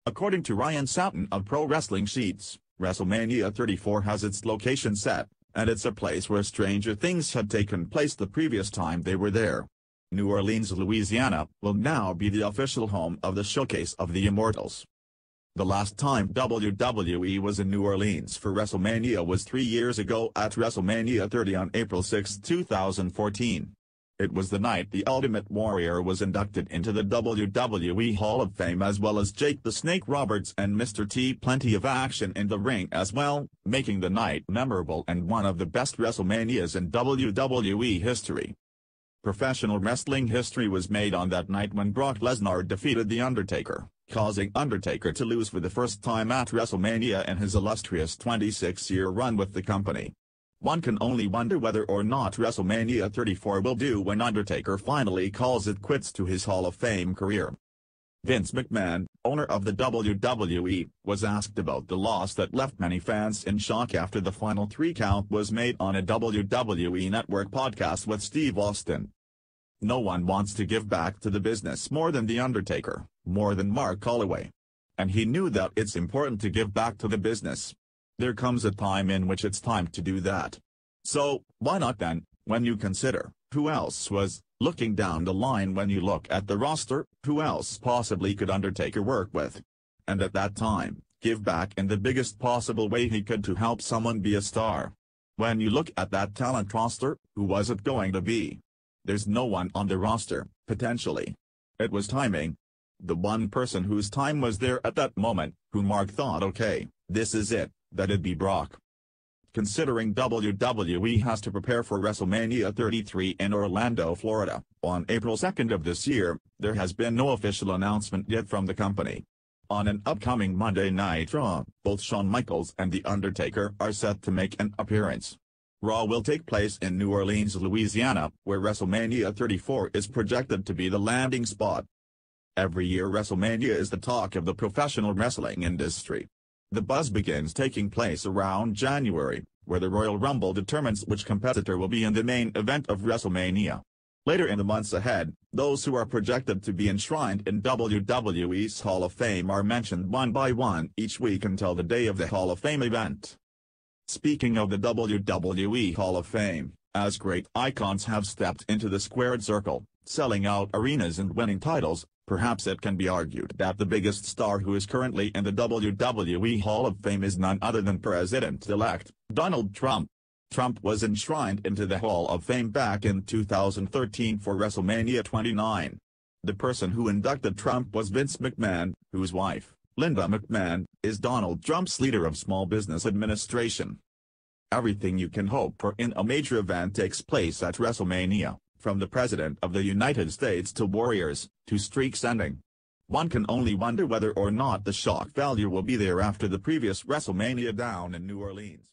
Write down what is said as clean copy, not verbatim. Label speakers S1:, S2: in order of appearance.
S1: According to Ryan Satin of Pro Wrestling Sheets, WrestleMania 34 has its location set, and it's a place where stranger things had taken place the previous time they were there. New Orleans, Louisiana, will now be the official home of the showcase of the Immortals. The last time WWE was in New Orleans for WrestleMania was 3 years ago at WrestleMania 30 on April 6, 2014. It was the night the Ultimate Warrior was inducted into the WWE Hall of Fame, as well as Jake the Snake Roberts and Mr. T. Plenty of action in the ring as well, making the night memorable and one of the best WrestleManias in WWE history. Professional wrestling history was made on that night when Brock Lesnar defeated The Undertaker, causing Undertaker to lose for the first time at WrestleMania in his illustrious 26-year run with the company. One can only wonder whether or not WrestleMania 34 will do when Undertaker finally calls it quits to his Hall of Fame career. Vince McMahon, owner of the WWE, was asked about the loss that left many fans in shock after the final 3 count was made on a WWE Network podcast with Steve Austin. No one wants to give back to the business more than The Undertaker, more than Mark Holloway. And he knew that it's important to give back to the business. There comes a time in which it's time to do that. So, why not then, when you consider who else was, looking down the line when you look at the roster, who else possibly could Undertaker work with? And at that time, give back in the biggest possible way he could to help someone be a star. When you look at that talent roster, who was it going to be? There's no one on the roster, potentially. It was timing. The one person whose time was there at that moment, who Mark thought, okay, this is it, that'd be Brock. Considering WWE has to prepare for WrestleMania 33 in Orlando, Florida, on April 2nd of this year, there has been no official announcement yet from the company. On an upcoming Monday Night Raw, both Shawn Michaels and The Undertaker are set to make an appearance. Raw will take place in New Orleans, Louisiana, where WrestleMania 34 is projected to be the landing spot. Every year WrestleMania is the talk of the professional wrestling industry. The buzz begins taking place around January, where the Royal Rumble determines which competitor will be in the main event of WrestleMania. Later in the months ahead, those who are projected to be enshrined in WWE's Hall of Fame are mentioned one by one each week until the day of the Hall of Fame event. Speaking of the WWE Hall of Fame, as great icons have stepped into the squared circle, selling out arenas and winning titles, perhaps it can be argued that the biggest star who is currently in the WWE Hall of Fame is none other than President-elect Donald Trump. Trump was enshrined into the Hall of Fame back in 2013 for WrestleMania 29. The person who inducted Trump was Vince McMahon, whose wife, Linda McMahon, is Donald Trump's leader of Small Business Administration. Everything you can hope for in a major event takes place at WrestleMania, from the President of the United States to Warriors, to streaks ending. One can only wonder whether or not the shock value will be there after the previous WrestleMania down in New Orleans.